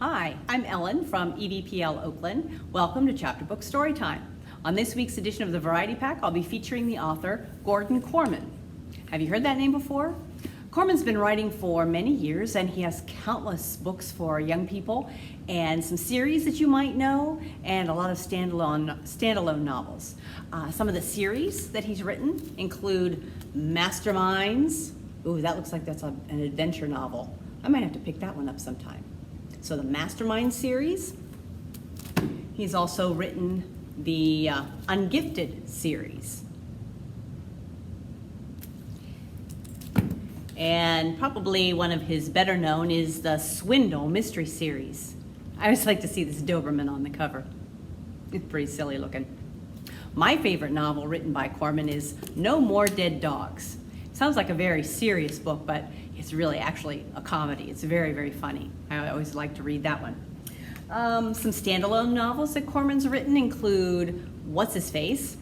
Hi, I'm Ellen from EVPL Oakland. Welcome to Chapter Book Storytime. On this week's edition of the Variety Pack, I'll be featuring the author, Gordon Korman. Have you heard that name before? Korman's been writing for many years, and he has countless books for young people and some series that you might know, and a lot of standalone novels. Some of the series that he's written include Masterminds. Ooh, that looks like that's an adventure novel. I might have to pick that one up sometime. So the Mastermind series. He's also written the Ungifted series. And probably one of his better known is the Swindle mystery series. I always like to see this Doberman on the cover. It's pretty silly looking. My favorite novel written by Korman is No More Dead Dogs. It sounds like a very serious book, but it's really actually a comedy. It's very, very funny. I always like to read that one. Some standalone novels that Korman's written include What's His Face?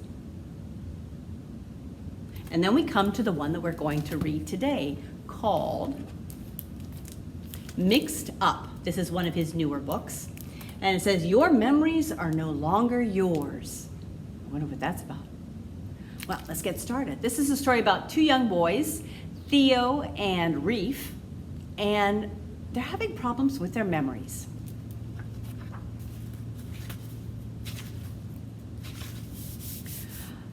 And then we come to the one that we're going to read today, called Mixed Up. This is one of his newer books. And it says, Your memories are no longer yours. I wonder what that's about. Well, let's get started. This is a story about two young boys, Theo and Reef, and they're having problems with their memories.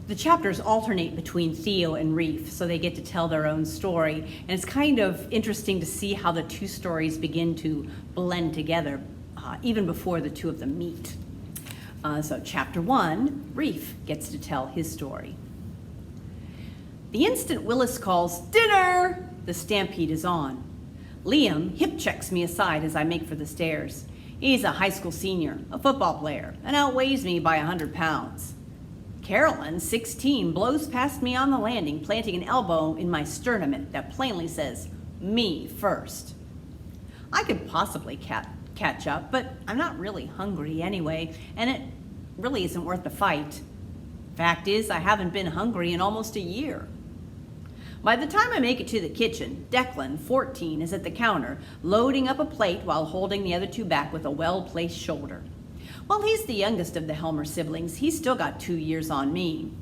The chapters alternate between Theo and Reef, so they get to tell their own story. And it's kind of interesting to see how the two stories begin to blend together, even before the two of them meet. So chapter 1, Reef gets to tell his story. The instant Willis calls, "Dinner!" the stampede is on. Liam hip checks me aside as I make for the stairs. He's a high school senior, a football player, and outweighs me by 100 pounds. Carolyn, 16, blows past me on the landing, planting an elbow in my sternum that plainly says, "Me first." I could possibly catch up, but I'm not really hungry anyway, and it really isn't worth the fight. Fact is, I haven't been hungry in almost a year. By the time I make it to the kitchen, Declan, 14, is at the counter, loading up a plate while holding the other two back with a well-placed shoulder. While he's the youngest of the Helmer siblings, he's still got 2 years on me.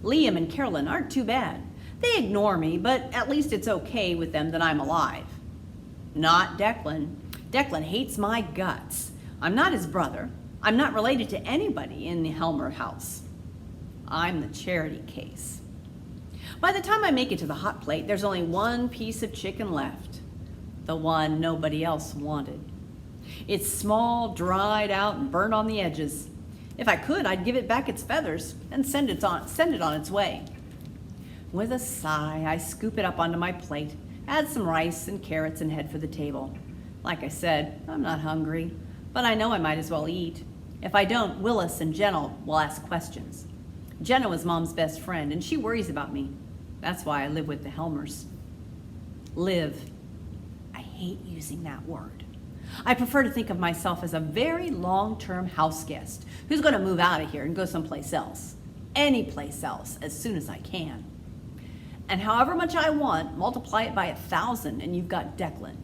Liam and Carolyn aren't too bad. They ignore me, but at least it's okay with them that I'm alive. Not Declan. Declan hates my guts. I'm not his brother. I'm not related to anybody in the Helmer house. I'm the charity case. By the time I make it to the hot plate, there's only one piece of chicken left. The one nobody else wanted. It's small, dried out, and burnt on the edges. If I could, I'd give it back its feathers and send it on its way. With a sigh, I scoop it up onto my plate, add some rice and carrots, and head for the table. Like I said, I'm not hungry, but I know I might as well eat. If I don't, Willis and Jenna will ask questions. Jenna was Mom's best friend, and she worries about me. That's why I live with the Helmers. Live. I hate using that word. I prefer to think of myself as a very long-term house guest who's going to move out of here and go someplace else. Any place else, as soon as I can. And however much I want, multiply it by 1,000 and you've got Declan.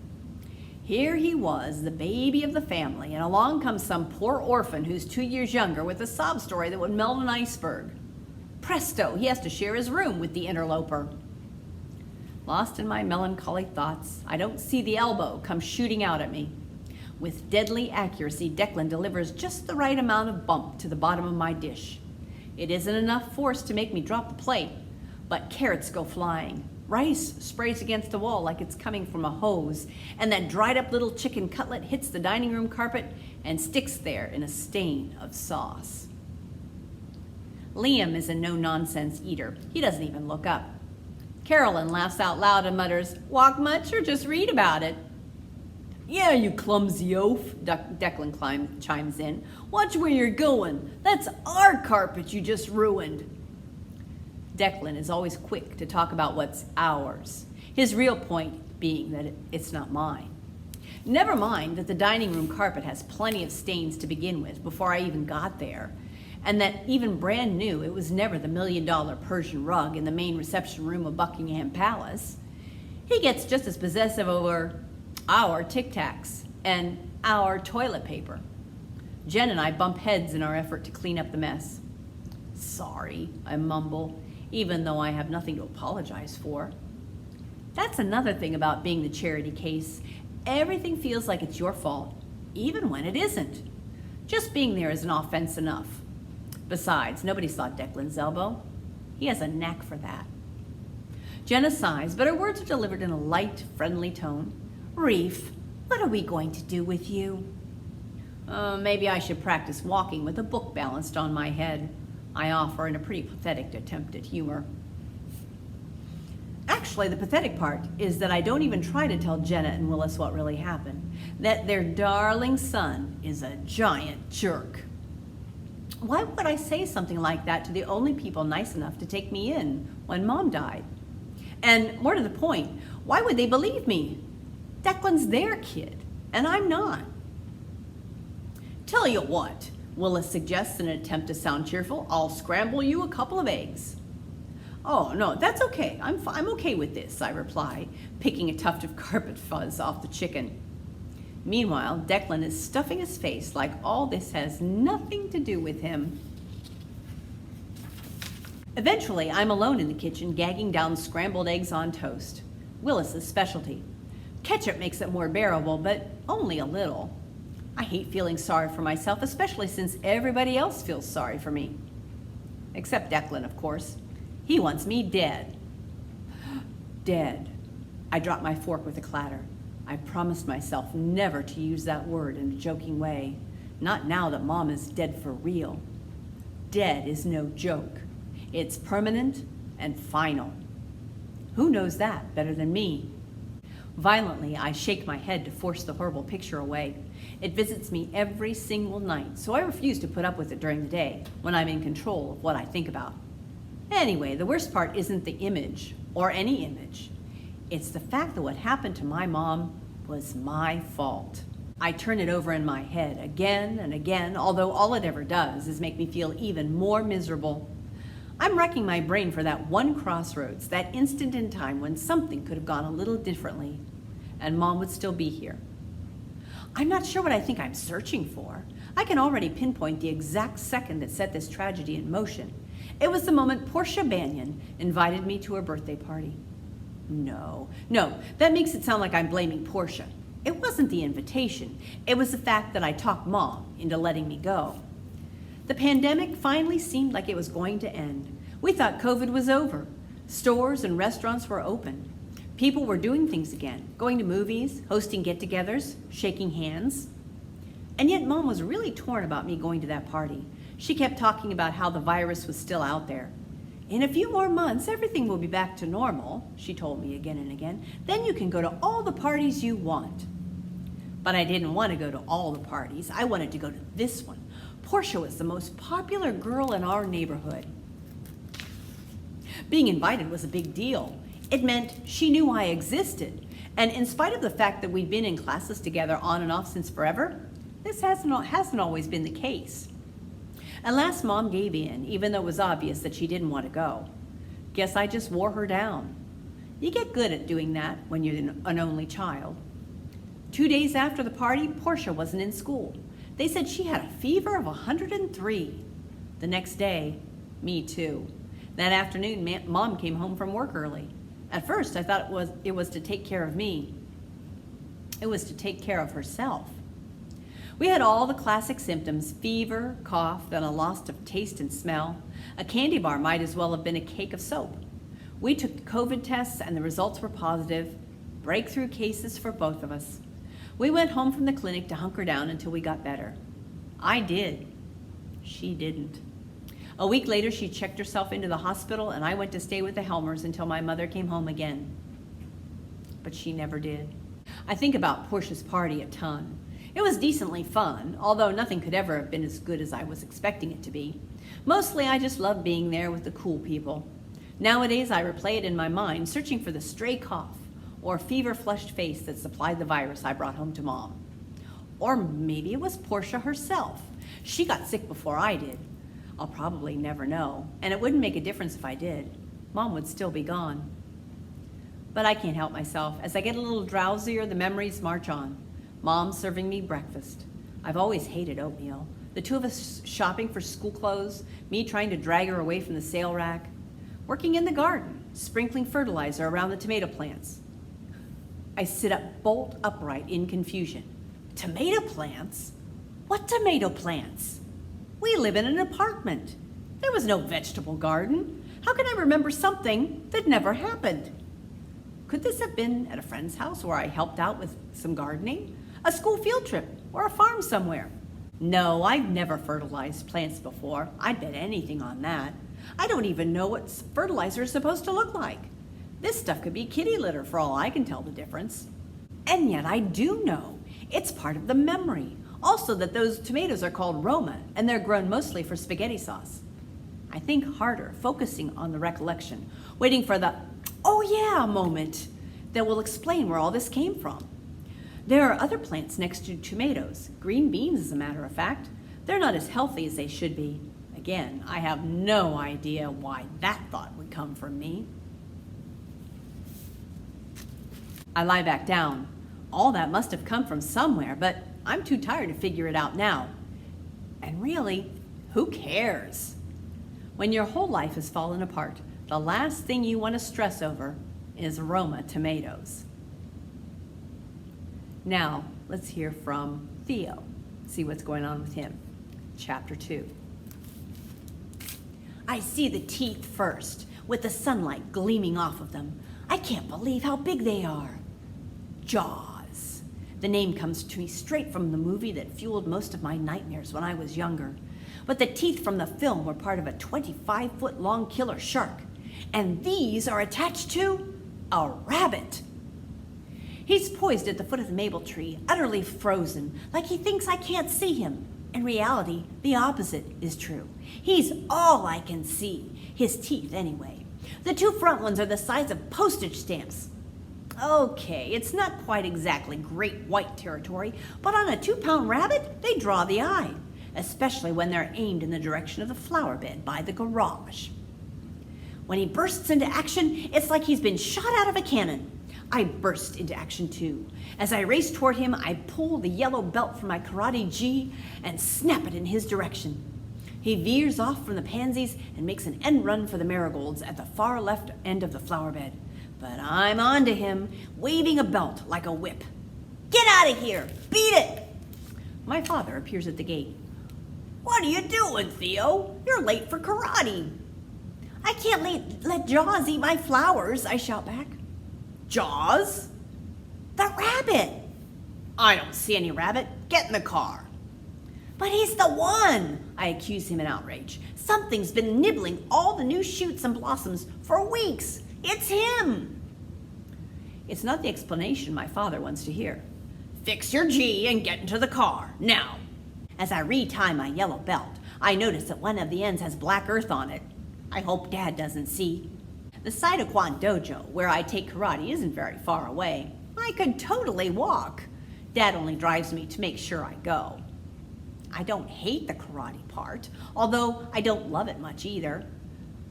Here he was, the baby of the family, and along comes some poor orphan who's 2 years younger with a sob story that would melt an iceberg. Presto, he has to share his room with the interloper. Lost in my melancholy thoughts, I don't see the elbow come shooting out at me. With deadly accuracy, Declan delivers just the right amount of bump to the bottom of my dish. It isn't enough force to make me drop the plate, but carrots go flying. Rice sprays against the wall like it's coming from a hose, and that dried up little chicken cutlet hits the dining room carpet and sticks there in a stain of sauce. Liam is a no-nonsense eater. He doesn't even look up. Carolyn laughs out loud and mutters, "Walk much or just read about it?" "Yeah, you clumsy oaf," Declan chimes in. "Watch where you're going. That's our carpet you just ruined." Declan is always quick to talk about what's ours, his real point being that it's not mine. Never mind that the dining room carpet has plenty of stains to begin with before I even got there, and that even brand new, it was never the $1 million Persian rug in the main reception room of Buckingham Palace. He gets just as possessive over our Tic Tacs, and our toilet paper. Jen and I bump heads in our effort to clean up the mess. Sorry, I mumble, even though I have nothing to apologize for. That's another thing about being the charity case. Everything feels like it's your fault, even when it isn't. Just being there is an offense enough. Besides, nobody saw Declan's elbow. He has a knack for that. Jenna sighs, but her words are delivered in a light, friendly tone. Reef, what are we going to do with you? Maybe I should practice walking with a book balanced on my head, I offer in a pretty pathetic attempt at humor. Actually, the pathetic part is that I don't even try to tell Jenna and Willis what really happened, that their darling son is a giant jerk. Why would I say something like that to the only people nice enough to take me in when Mom died? And more to the point, why would they believe me? Declan's their kid, and I'm not. Tell you what, Willis suggests in an attempt to sound cheerful, I'll scramble you a couple of eggs. Oh, no, that's okay. I'm okay with this, I reply, picking a tuft of carpet fuzz off the chicken. Meanwhile, Declan is stuffing his face like all this has nothing to do with him. Eventually, I'm alone in the kitchen, gagging down scrambled eggs on toast. Willis's specialty. Ketchup makes it more bearable, but only a little. I hate feeling sorry for myself, especially since everybody else feels sorry for me. Except Declan, of course. He wants me dead. Dead. I drop my fork with a clatter. I promised myself never to use that word in a joking way. Not now that Mom is dead for real. Dead is no joke. It's permanent and final. Who knows that better than me? Violently, I shake my head to force the horrible picture away. It visits me every single night, so I refuse to put up with it during the day when I'm in control of what I think about. Anyway, the worst part isn't the image, or any image. It's the fact that what happened to my mom was my fault. I turn it over in my head again and again, although all it ever does is make me feel even more miserable. I'm racking my brain for that one crossroads, that instant in time when something could have gone a little differently, and Mom would still be here. I'm not sure what I think I'm searching for. I can already pinpoint the exact second that set this tragedy in motion. It was the moment Portia Banyan invited me to her birthday party. No, that makes it sound like I'm blaming Portia. It wasn't the invitation. It was the fact that I talked Mom into letting me go. The pandemic finally seemed like it was going to end. We thought COVID was over. Stores and restaurants were open. People were doing things again, going to movies, hosting get-togethers, shaking hands. And yet Mom was really torn about me going to that party. She kept talking about how the virus was still out there. In a few more months, everything will be back to normal, she told me again and again. Then you can go to all the parties you want. But I didn't want to go to all the parties. I wanted to go to this one. Portia was the most popular girl in our neighborhood. Being invited was a big deal. It meant she knew I existed. And in spite of the fact that we'd been in classes together on and off since forever, this hasn't always been the case. At last, Mom gave in, even though it was obvious that she didn't want to go. Guess I just wore her down. You get good at doing that when you're an only child. 2 days after the party, Portia wasn't in school. They said she had a fever of 103. The next day, me too. That afternoon, Mom came home from work early. At first, I thought it was to take care of me. It was to take care of herself. We had all the classic symptoms: fever, cough, then a loss of taste and smell. A candy bar might as well have been a cake of soap. We took the COVID tests and the results were positive. Breakthrough cases for both of us. We went home from the clinic to hunker down until we got better. I did. She didn't. A week later, she checked herself into the hospital and I went to stay with the Helmers until my mother came home again. But she never did. I think about Portia's party a ton. It was decently fun, although nothing could ever have been as good as I was expecting it to be. Mostly, I just loved being there with the cool people. Nowadays, I replay it in my mind, searching for the stray cough or fever-flushed face that supplied the virus I brought home to Mom. Or maybe it was Portia herself. She got sick before I did. I'll probably never know, and it wouldn't make a difference if I did. Mom would still be gone. But I can't help myself. As I get a little drowsier, the memories march on. Mom serving me breakfast. I've always hated oatmeal. The two of us shopping for school clothes, me trying to drag her away from the sale rack. Working in the garden, sprinkling fertilizer around the tomato plants. I sit up bolt upright in confusion. Tomato plants? What tomato plants? We live in an apartment. There was no vegetable garden. How can I remember something that never happened? Could this have been at a friend's house where I helped out with some gardening? A school field trip or a farm somewhere? No, I've never fertilized plants before. I'd bet anything on that. I don't even know what fertilizer is supposed to look like. This stuff could be kitty litter for all I can tell the difference. And yet I do know. It's part of the memory. Also that those tomatoes are called Roma and they're grown mostly for spaghetti sauce. I think harder, focusing on the recollection, waiting for the, oh yeah, moment that will explain where all this came from. There are other plants next to tomatoes, green beans as a matter of fact. They're not as healthy as they should be. Again, I have no idea why that thought would come from me. I lie back down. All that must have come from somewhere, but I'm too tired to figure it out now. And really, who cares? When your whole life has fallen apart, the last thing you want to stress over is Roma tomatoes. Now, let's hear from Theo. See what's going on with him. Chapter 2. I see the teeth first, with the sunlight gleaming off of them. I can't believe how big they are. Jaws. The name comes to me straight from the movie that fueled most of my nightmares when I was younger. But the teeth from the film were part of a 25-foot-long killer shark. And these are attached to a rabbit. He's poised at the foot of the maple tree, utterly frozen, like he thinks I can't see him. In reality, the opposite is true. He's all I can see. His teeth, anyway. The two front ones are the size of postage stamps. Okay, it's not quite exactly great white territory, but on a 2-pound rabbit, they draw the eye, especially when they're aimed in the direction of the flower bed by the garage. When he bursts into action, it's like he's been shot out of a cannon. I burst into action too. As I race toward him, I pull the yellow belt from my karate gi and snap it in his direction. He veers off from the pansies and makes an end run for the marigolds at the far left end of the flower bed. But I'm on to him, waving a belt like a whip. Get out of here! Beat it! My father appears at the gate. What are you doing, Theo? You're late for karate. I can't let Jaws eat my flowers, I shout back. Jaws? The rabbit. I don't see any rabbit. Get in the car. But he's the one, I accuse him in outrage. Something's been nibbling all the new shoots and blossoms for weeks. It's him. It's not the explanation my father wants to hear. Fix your G and get into the car, now. As I retie my yellow belt, I notice that one of the ends has black earth on it. I hope Dad doesn't see. The Saito-Kwan dojo, where I take karate, isn't very far away. I could totally walk. Dad only drives me to make sure I go. I don't hate the karate part, although I don't love it much either.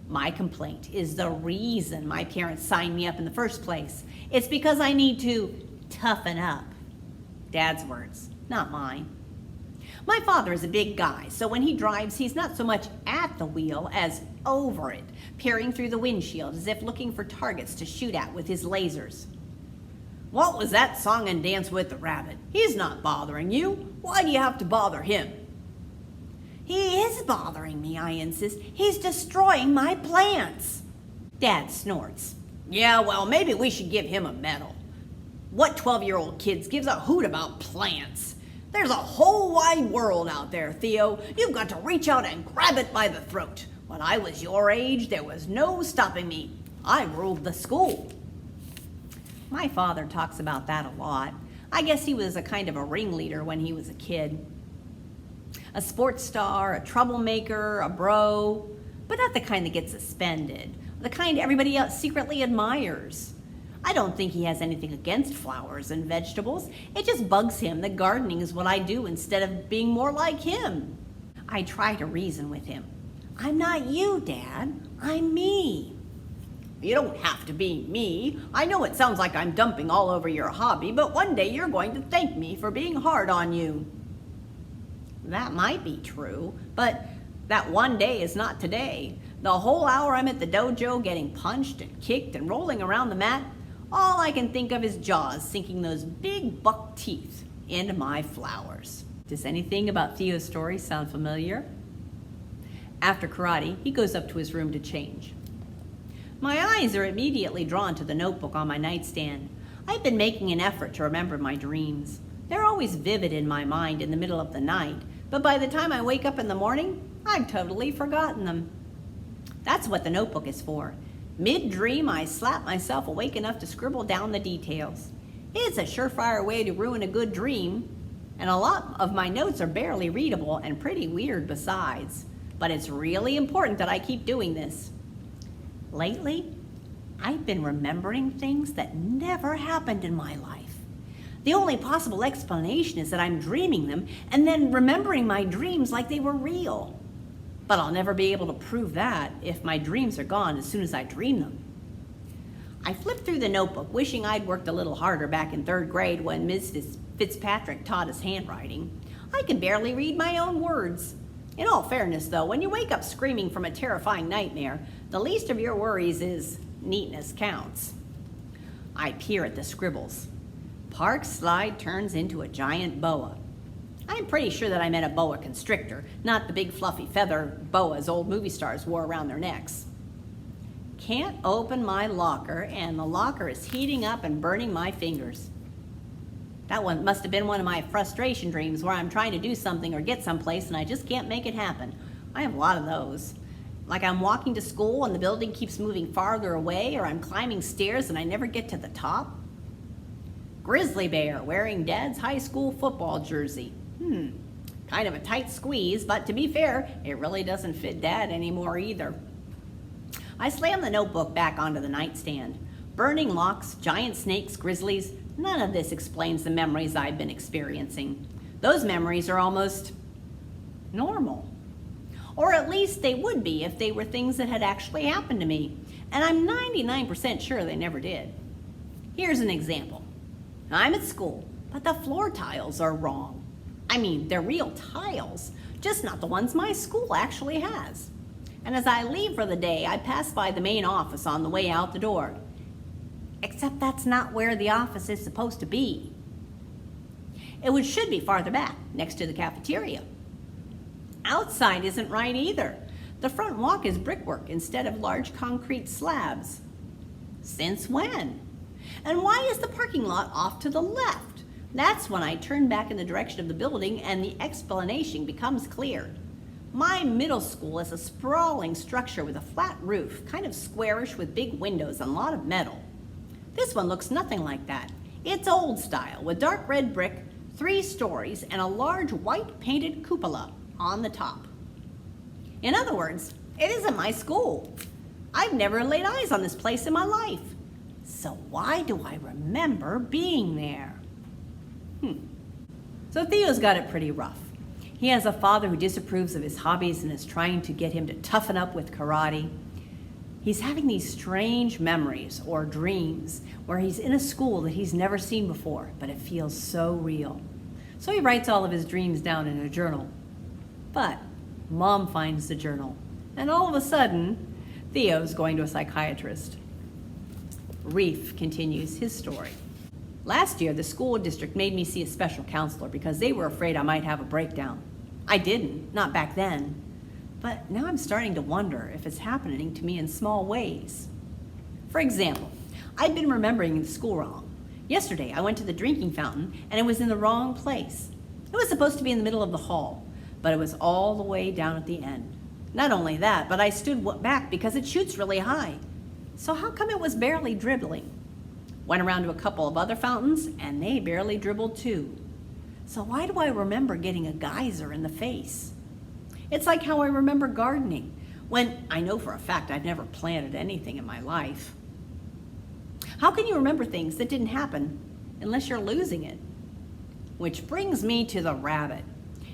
My complaint is the reason my parents signed me up in the first place. It's because I need to toughen up. Dad's words, not mine. My father is a big guy, so when he drives, he's not so much at the wheel as over it, peering through the windshield as if looking for targets to shoot at with his lasers. What was that song and dance with the rabbit? He's not bothering you. Why do you have to bother him? He is bothering me, I insist. He's destroying my plants. Dad snorts. Yeah, well, maybe we should give him a medal. What 12-year-old kids gives a hoot about plants? There's a whole wide world out there, Theo. You've got to reach out and grab it by the throat. When I was your age, there was no stopping me. I ruled the school. My father talks about that a lot. I guess he was a kind of a ringleader when he was a kid. A sports star, a troublemaker, a bro, but not the kind that gets suspended. The kind everybody else secretly admires. I don't think he has anything against flowers and vegetables. It just bugs him that gardening is what I do instead of being more like him. I try to reason with him. I'm not you, Dad. I'm me. You don't have to be me. I know it sounds like I'm dumping all over your hobby, but one day you're going to thank me for being hard on you. That might be true, but that one day is not today. The whole hour I'm at the dojo getting punched and kicked and rolling around the mat, all I can think of is Jaws sinking those big buck teeth into my flowers. Does anything about Theo's story sound familiar? After karate, he goes up to his room to change. My eyes are immediately drawn to the notebook on my nightstand. I've been making an effort to remember my dreams. They're always vivid in my mind in the middle of the night, but by the time I wake up in the morning, I've totally forgotten them. That's what the notebook is for. Mid-dream, I slap myself awake enough to scribble down the details. It's a surefire way to ruin a good dream, and a lot of my notes are barely readable and pretty weird besides. But it's really important that I keep doing this. Lately, I've been remembering things that never happened in my life. The only possible explanation is that I'm dreaming them and then remembering my dreams like they were real. But I'll never be able to prove that if my dreams are gone as soon as I dream them. I flipped through the notebook, wishing I'd worked a little harder back in 3rd grade when Mrs. Fitzpatrick taught us handwriting. I can barely read my own words. In all fairness, though, when you wake up screaming from a terrifying nightmare, the least of your worries is neatness counts. I peer at the scribbles. Park's slide turns into a giant boa. I'm pretty sure that I meant a boa constrictor, not the big fluffy feather boas old movie stars wore around their necks. Can't open my locker, and the locker is heating up and burning my fingers. That one must have been one of my frustration dreams where I'm trying to do something or get someplace and I just can't make it happen. I have a lot of those. Like I'm walking to school and the building keeps moving farther away, or I'm climbing stairs and I never get to the top. Grizzly bear wearing Dad's high school football jersey. Kind of a tight squeeze, but to be fair, it really doesn't fit Dad anymore either. I slam the notebook back onto the nightstand. Burning locks, giant snakes, grizzlies, none of this explains the memories I've been experiencing. Those memories are almost normal. Or at least they would be if they were things that had actually happened to me. And I'm 99% sure they never did. Here's an example. I'm at school, but the floor tiles are wrong. I mean, they're real tiles, just not the ones my school actually has. And as I leave for the day, I pass by the main office on the way out the door. Except that's not where the office is supposed to be. It should be farther back, next to the cafeteria. Outside isn't right either. The front walk is brickwork instead of large concrete slabs. Since when? And why is the parking lot off to the left? That's when I turn back in the direction of the building and the explanation becomes clear. My middle school is a sprawling structure with a flat roof, kind of squarish with big windows and a lot of metal. This one looks nothing like that. It's old style with dark red brick, 3 stories, and a large white painted cupola on the top. In other words, it isn't my school. I've never laid eyes on this place in my life. So why do I remember being there? So Theo's got it pretty rough. He has a father who disapproves of his hobbies and is trying to get him to toughen up with karate. He's having these strange memories or dreams where he's in a school that he's never seen before, but it feels so real. So he writes all of his dreams down in a journal. But Mom finds the journal, and all of a sudden, Theo's going to a psychiatrist. Reef continues his story. Last year, the school district made me see a special counselor because they were afraid I might have a breakdown. I didn't, not back then. But now I'm starting to wonder if it's happening to me in small ways. For example, I've been remembering the school wrong. Yesterday, I went to the drinking fountain and it was in the wrong place. It was supposed to be in the middle of the hall, but it was all the way down at the end. Not only that, but I stood back because it shoots really high. So how come it was barely dribbling? Went around to a couple of other fountains and they barely dribbled too. So why do I remember getting a geyser in the face? It's like how I remember gardening, when I know for a fact I've never planted anything in my life. How can you remember things that didn't happen unless you're losing it? Which brings me to the rabbit.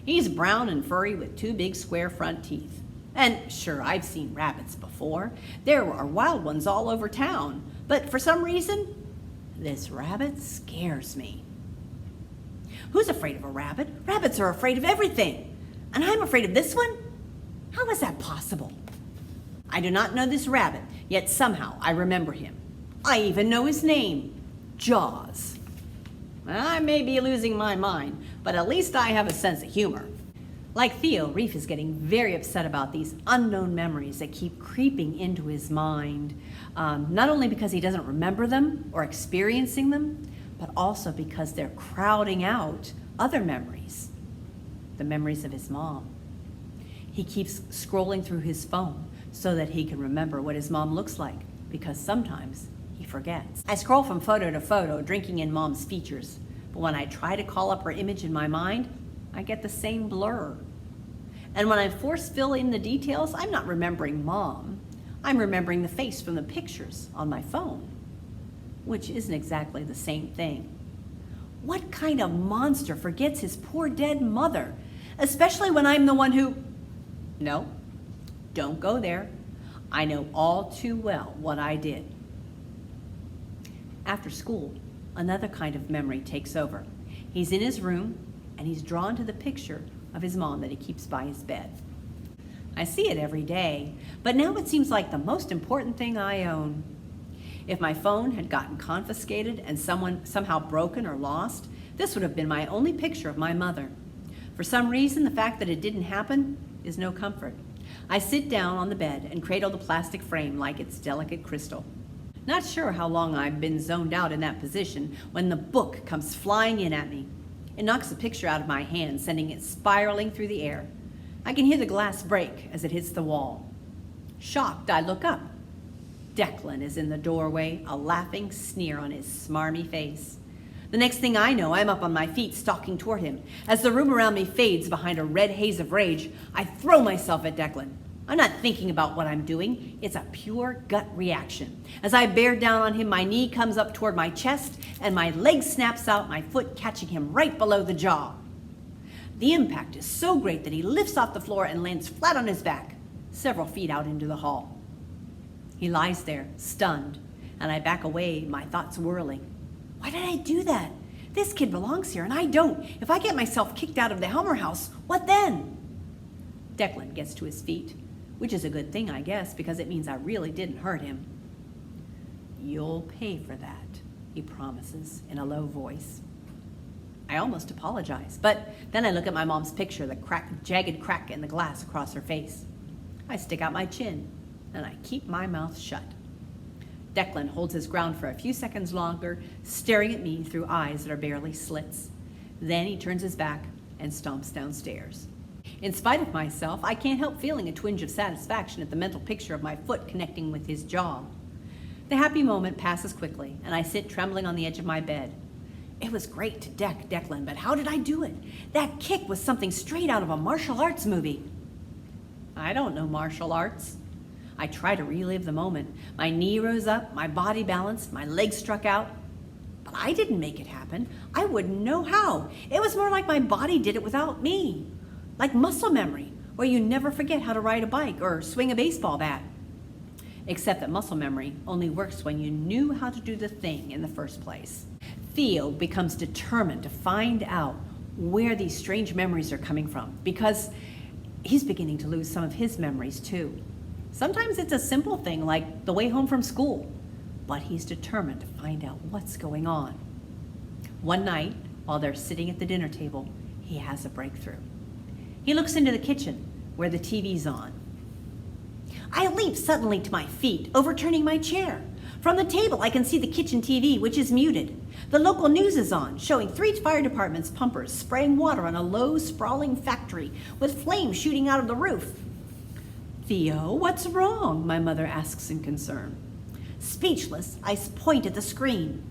He's brown and furry with 2 big square front teeth. And sure, I've seen rabbits before. There are wild ones all over town. But for some reason, this rabbit scares me. Who's afraid of a rabbit? Rabbits are afraid of everything. And I'm afraid of this one? How is that possible? I do not know this rabbit, yet somehow I remember him. I even know his name, Jaws. I may be losing my mind, but at least I have a sense of humor. Like Theo, Reef is getting very upset about these unknown memories that keep creeping into his mind, not only because he doesn't remember them or experiencing them, but also because they're crowding out other memories, the memories of his mom. He keeps scrolling through his phone so that he can remember what his mom looks like, because sometimes he forgets. I scroll from photo to photo, drinking in mom's features, but when I try to call up her image in my mind, I get the same blur. And when I force fill in the details, I'm not remembering mom. I'm remembering the face from the pictures on my phone, which isn't exactly the same thing. What kind of monster forgets his poor dead mother, especially when I'm the one who... No, don't go there. I know all too well what I did. After school, another kind of memory takes over. He's in his room, and he's drawn to the picture of his mom that he keeps by his bed. I see it every day, but now it seems like the most important thing I own. If my phone had gotten confiscated and someone somehow broken or lost, this would have been my only picture of my mother. For some reason, the fact that it didn't happen is no comfort. I sit down on the bed and cradle the plastic frame like it's delicate crystal. Not sure how long I've been zoned out in that position when the book comes flying in at me. It knocks the picture out of my hand, sending it spiraling through the air. I can hear the glass break as it hits the wall. Shocked, I look up. Declan is in the doorway, a laughing sneer on his smarmy face. The next thing I know, I'm up on my feet, stalking toward him. As the room around me fades behind a red haze of rage, I throw myself at Declan. I'm not thinking about what I'm doing. It's a pure gut reaction. As I bear down on him, my knee comes up toward my chest, and my leg snaps out, my foot catching him right below the jaw. The impact is so great that he lifts off the floor and lands flat on his back, several feet out into the hall. He lies there, stunned, and I back away, my thoughts whirling. Why did I do that? This kid belongs here, and I don't. If I get myself kicked out of the Helmer house, what then? Declan gets to his feet, which is a good thing, I guess, because it means I really didn't hurt him. You'll pay for that, he promises in a low voice. I almost apologize, but then I look at my mom's picture, the jagged crack in the glass across her face. I stick out my chin, and I keep my mouth shut. Declan holds his ground for a few seconds longer, staring at me through eyes that are barely slits. Then he turns his back and stomps downstairs. In spite of myself, I can't help feeling a twinge of satisfaction at the mental picture of my foot connecting with his jaw. The happy moment passes quickly, and I sit trembling on the edge of my bed. It was great to deck Declan, but how did I do it? That kick was something straight out of a martial arts movie. I don't know martial arts. I try to relive the moment. My knee rose up, my body balanced, my legs struck out. But I didn't make it happen. I wouldn't know how. It was more like my body did it without me. Like muscle memory, where you never forget how to ride a bike or swing a baseball bat. Except that muscle memory only works when you knew how to do the thing in the first place. Theo becomes determined to find out where these strange memories are coming from, because he's beginning to lose some of his memories too. Sometimes it's a simple thing like the way home from school, but he's determined to find out what's going on. One night, while they're sitting at the dinner table, he has a breakthrough. He looks into the kitchen where the TV's on. I leap suddenly to my feet, overturning my chair. From the table, I can see the kitchen TV, which is muted. The local news is on, showing 3 fire department's pumpers spraying water on a low, sprawling factory with flames shooting out of the roof. Theo, what's wrong? My mother asks in concern. Speechless, I point at the screen.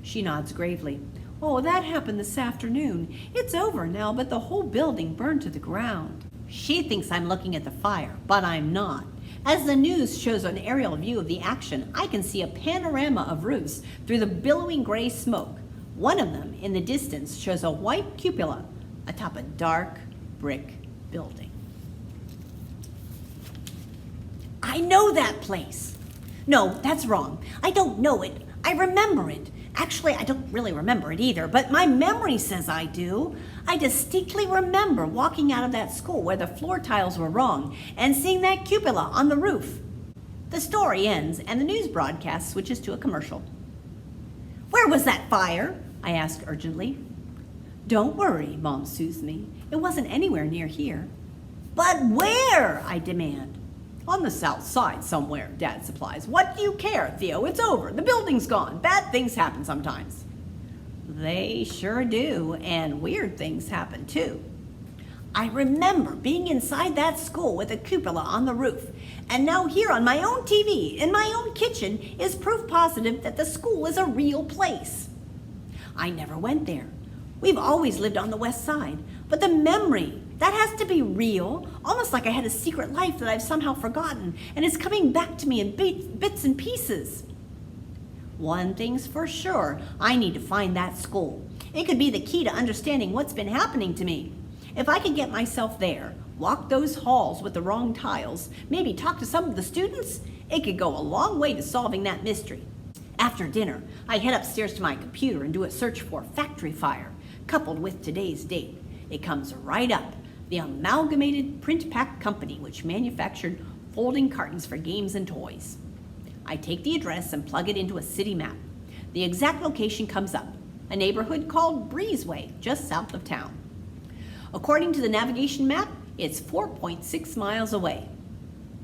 She nods gravely. Oh, that happened this afternoon. It's over now, but the whole building burned to the ground. She thinks I'm looking at the fire, but I'm not. As the news shows an aerial view of the action, I can see a panorama of roofs through the billowing gray smoke. One of them, in the distance, shows a white cupola atop a dark brick building. I know that place. No, that's wrong. I don't know it. I remember it. Actually, I don't really remember it either, but my memory says I do. I distinctly remember walking out of that school where the floor tiles were wrong and seeing that cupola on the roof. The story ends and the news broadcast switches to a commercial. Where was that fire? I asked urgently. Don't worry, Mom soothes me. It wasn't anywhere near here. But where? I demand. On the south side somewhere, Dad supplies. What do you care, Theo? It's over. The building's gone. Bad things happen sometimes. They sure do, and weird things happen too. I remember being inside that school with a cupola on the roof, and now here on my own TV, in my own kitchen, is proof positive that the school is a real place. I never went there. We've always lived on the west side, but the memory, that has to be real, almost like I had a secret life that I've somehow forgotten, and it's coming back to me in bits and pieces. One thing's for sure, I need to find that school. It could be the key to understanding what's been happening to me. If I could get myself there, walk those halls with the wrong tiles, maybe talk to some of the students, it could go a long way to solving that mystery. After dinner, I head upstairs to my computer and do a search for factory fire, coupled with today's date. It comes right up. The Amalgamated Print Pack Company, which manufactured folding cartons for games and toys. I take the address and plug it into a city map. The exact location comes up, a neighborhood called Breezeway, just south of town. According to the navigation map, it's 4.6 miles away.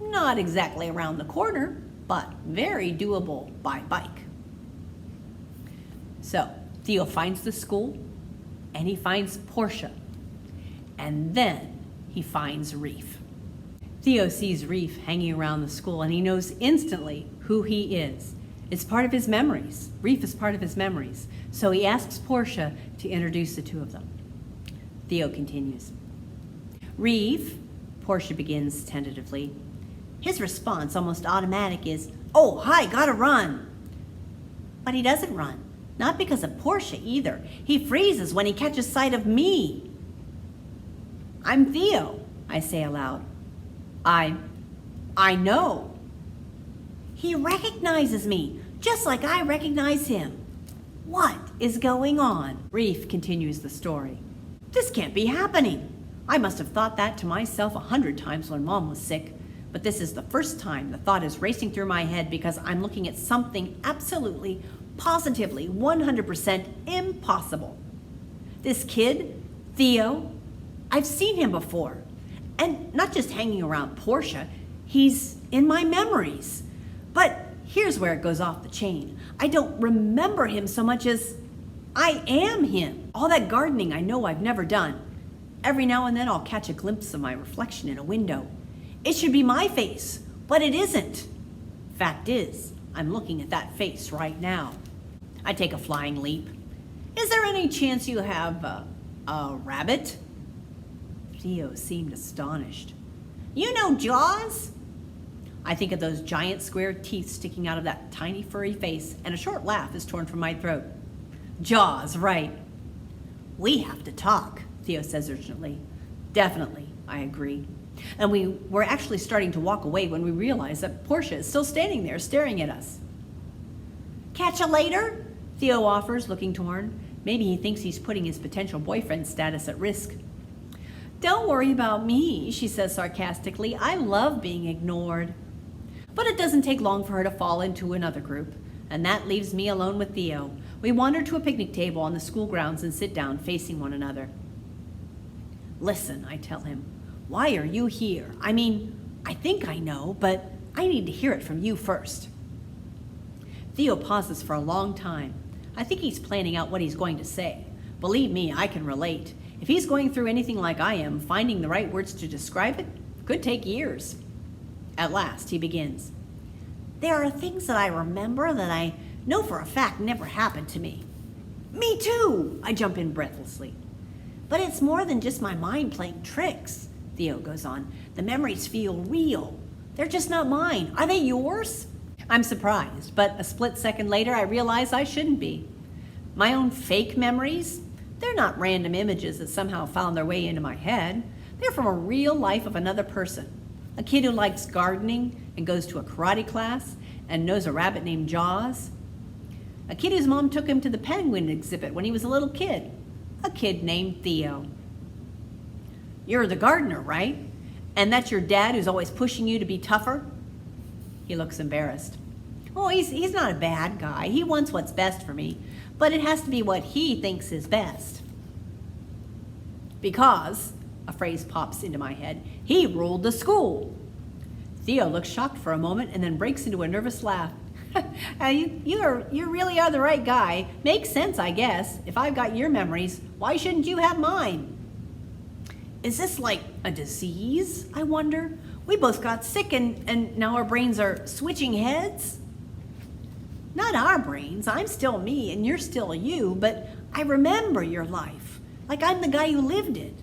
Not exactly around the corner, but very doable by bike. So, Theo finds the school, and he finds Portia. And then he finds Reef. Theo sees Reef hanging around the school, and he knows instantly who he is. It's part of his memories. Reef is part of his memories. So he asks Portia to introduce the two of them. Theo continues. Reef, Portia begins tentatively. His response, almost automatic, is, "Oh, hi, gotta run." But he doesn't run. Not because of Portia either. He freezes when he catches sight of me. I'm Theo, I say aloud. I know. He recognizes me, just like I recognize him. What is going on? Reef continues the story. This can't be happening. I must have thought that to myself 100 times when Mom was sick, but this is the first time the thought is racing through my head because I'm looking at something absolutely, positively, 100% impossible. This kid, Theo, I've seen him before. And not just hanging around Portia, he's in my memories. But here's where it goes off the chain. I don't remember him so much as I am him. All that gardening I know I've never done. Every now and then I'll catch a glimpse of my reflection in a window. It should be my face, but it isn't. Fact is, I'm looking at that face right now. I take a flying leap. Is there any chance you have a rabbit? Theo seemed astonished. You know Jaws? I think of those giant square teeth sticking out of that tiny furry face, and a short laugh is torn from my throat. Jaws, right. We have to talk, Theo says urgently. Definitely, I agree. And we were actually starting to walk away when we realized that Portia is still standing there staring at us. Catch you later? Theo offers, looking torn. Maybe he thinks he's putting his potential boyfriend status at risk. Don't worry about me, she says sarcastically. I love being ignored. But it doesn't take long for her to fall into another group, and that leaves me alone with Theo. We wander to a picnic table on the school grounds and sit down facing one another. Listen, I tell him, why are you here? I mean, I think I know, but I need to hear it from you first. Theo pauses for a long time. I think he's planning out what he's going to say. Believe me, I can relate. If he's going through anything like I am, finding the right words to describe it could take years. At last, he begins. There are things that I remember that I know for a fact never happened to me. Me too, I jump in breathlessly. But it's more than just my mind playing tricks, Theo goes on. The memories feel real. They're just not mine. Are they yours? I'm surprised, but a split second later, I realize I shouldn't be. My own fake memories? They're not random images that somehow found their way into my head. They're from a real life of another person. A kid who likes gardening and goes to a karate class and knows a rabbit named Jaws. A kid whose mom took him to the penguin exhibit when he was a little kid. A kid named Theo. You're the gardener, right? And that's your dad who's always pushing you to be tougher? He looks embarrassed. Oh, he's not a bad guy. He wants what's best for me, but it has to be what he thinks is best. Because, a phrase pops into my head, he ruled the school. Theo looks shocked for a moment and then breaks into a nervous laugh. You really are the right guy. Makes sense, I guess. If I've got your memories, why shouldn't you have mine? Is this like a disease, I wonder? We both got sick and now our brains are switching heads? Not our brains. I'm still me and you're still you, but I remember your life. Like I'm the guy who lived it,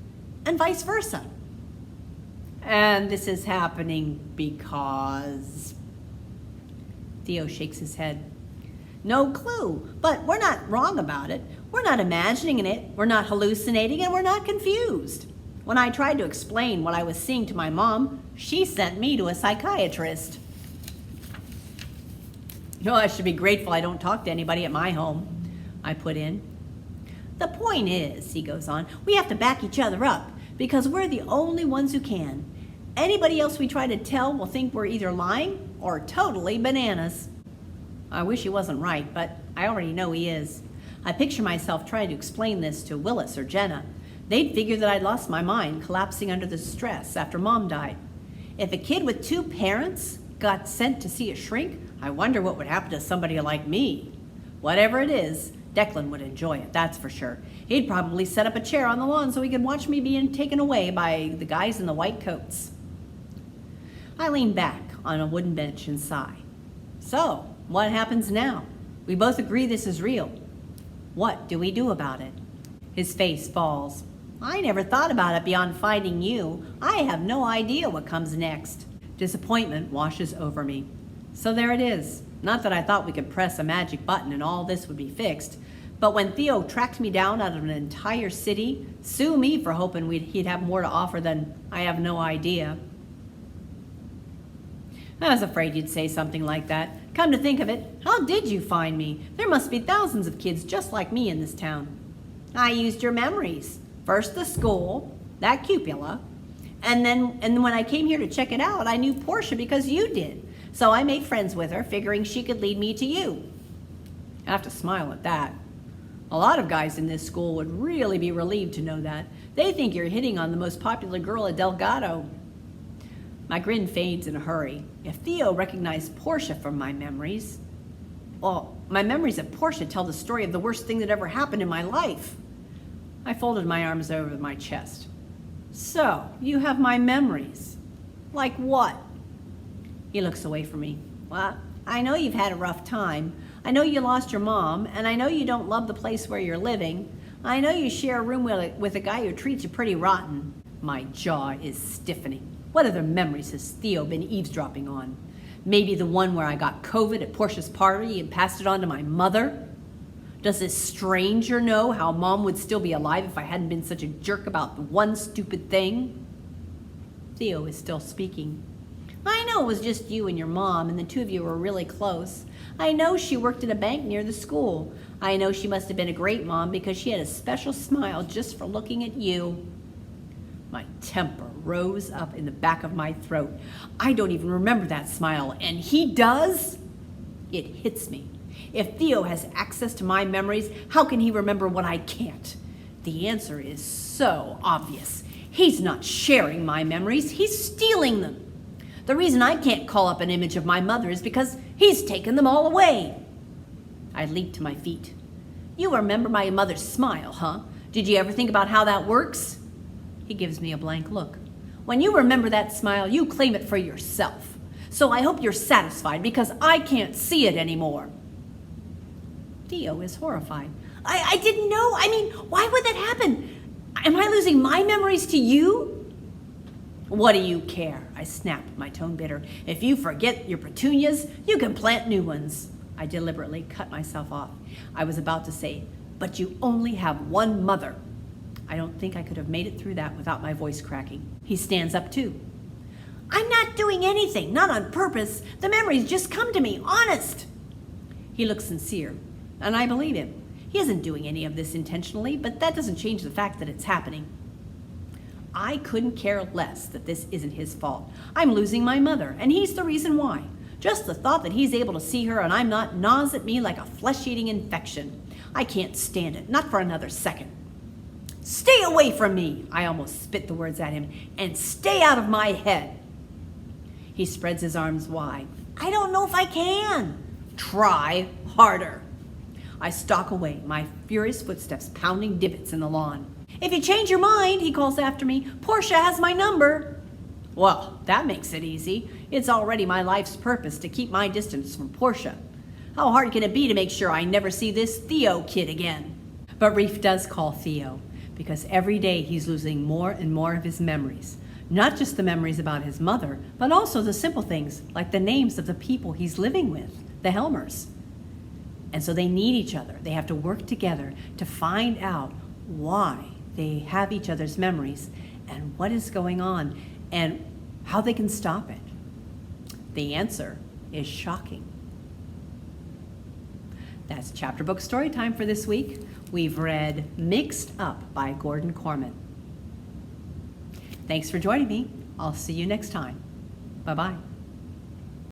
and vice versa. And this is happening because... Theo shakes his head. No clue, but we're not wrong about it. We're not imagining it, we're not hallucinating, and we're not confused. When I tried to explain what I was seeing to my mom, she sent me to a psychiatrist. No, I should be grateful I don't talk to anybody at my home, I put in. The point is, he goes on, we have to back each other up because we're the only ones who can. Anybody else we try to tell will think we're either lying or totally bananas. I wish he wasn't right, but I already know he is. I picture myself trying to explain this to Willis or Jenna. They'd figure that I'd lost my mind, collapsing under the stress after Mom died. If a kid with 2 parents got sent to see a shrink, I wonder what would happen to somebody like me. Whatever it is, Declan would enjoy it, that's for sure. He'd probably set up a chair on the lawn so he could watch me being taken away by the guys in the white coats. I lean back on a wooden bench and sigh. So, what happens now? We both agree this is real. What do we do about it? His face falls. I never thought about it beyond finding you. I have no idea what comes next. Disappointment washes over me. So there it is. Not that I thought we could press a magic button and all this would be fixed, but when Theo tracked me down out of an entire city, sue me for hoping he'd have more to offer than I have no idea. I was afraid you'd say something like that. Come to think of it, how did you find me? There must be thousands of kids just like me in this town. I used your memories. First the school, that cupola, and then when I came here to check it out, I knew Portia because you did. So I made friends with her, figuring she could lead me to you. I have to smile at that. A lot of guys in this school would really be relieved to know that. They think you're hitting on the most popular girl at Delgado. My grin fades in a hurry. If Theo recognized Portia from my memories, well, my memories of Portia tell the story of the worst thing that ever happened in my life. I folded my arms over my chest. So, you have my memories. Like what? He looks away from me. Well, I know you've had a rough time. I know you lost your mom, and I know you don't love the place where you're living. I know you share a room with a guy who treats you pretty rotten. My jaw is stiffening. What other memories has Theo been eavesdropping on? Maybe the one where I got COVID at Portia's party and passed it on to my mother? Does this stranger know how Mom would still be alive if I hadn't been such a jerk about the one stupid thing? Theo is still speaking. I know it was just you and your mom, and the two of you were really close. I know she worked at a bank near the school. I know she must have been a great mom because she had a special smile just for looking at you. My temper rose up in the back of my throat. I don't even remember that smile, and he does? It hits me. If Theo has access to my memories, how can he remember what I can't? The answer is so obvious. He's not sharing my memories, he's stealing them. The reason I can't call up an image of my mother is because he's taken them all away. I leaped to my feet. You remember my mother's smile, huh? Did you ever think about how that works? He gives me a blank look. When you remember that smile, you claim it for yourself. So I hope you're satisfied because I can't see it anymore. Theo is horrified. I didn't know. I mean, why would that happen? Am I losing my memories to you? What do you care? I snapped, my tone bitter. If you forget your petunias, you can plant new ones. I deliberately cut myself off. I was about to say, but you only have one mother. I don't think I could have made it through that without my voice cracking. He stands up too. I'm not doing anything, not on purpose. The memories just come to me, honest. He looks sincere, and I believe him. He isn't doing any of this intentionally, but that doesn't change the fact that it's happening. I couldn't care less that this isn't his fault. I'm losing my mother, and he's the reason why. Just the thought that he's able to see her and I'm not gnaws at me like a flesh-eating infection. I can't stand it, not for another second. Stay away from me, I almost spit the words at him, and stay out of my head. He spreads his arms wide. I don't know if I can. Try harder. I stalk away, my furious footsteps pounding divots in the lawn. If you change your mind, he calls after me, Portia has my number. Well, that makes it easy. It's already my life's purpose to keep my distance from Portia. How hard can it be to make sure I never see this Theo kid again? But Reef does call Theo, because every day he's losing more and more of his memories. Not just the memories about his mother, but also the simple things, like the names of the people he's living with, the Helmers. And so they need each other. They have to work together to find out why they have each other's memories and what is going on and how they can stop it. The answer is shocking. That's Chapter Book Storytime for this week. We've read Mixed Up by Gordon Korman. Thanks for joining me. I'll see you next time. Bye-bye.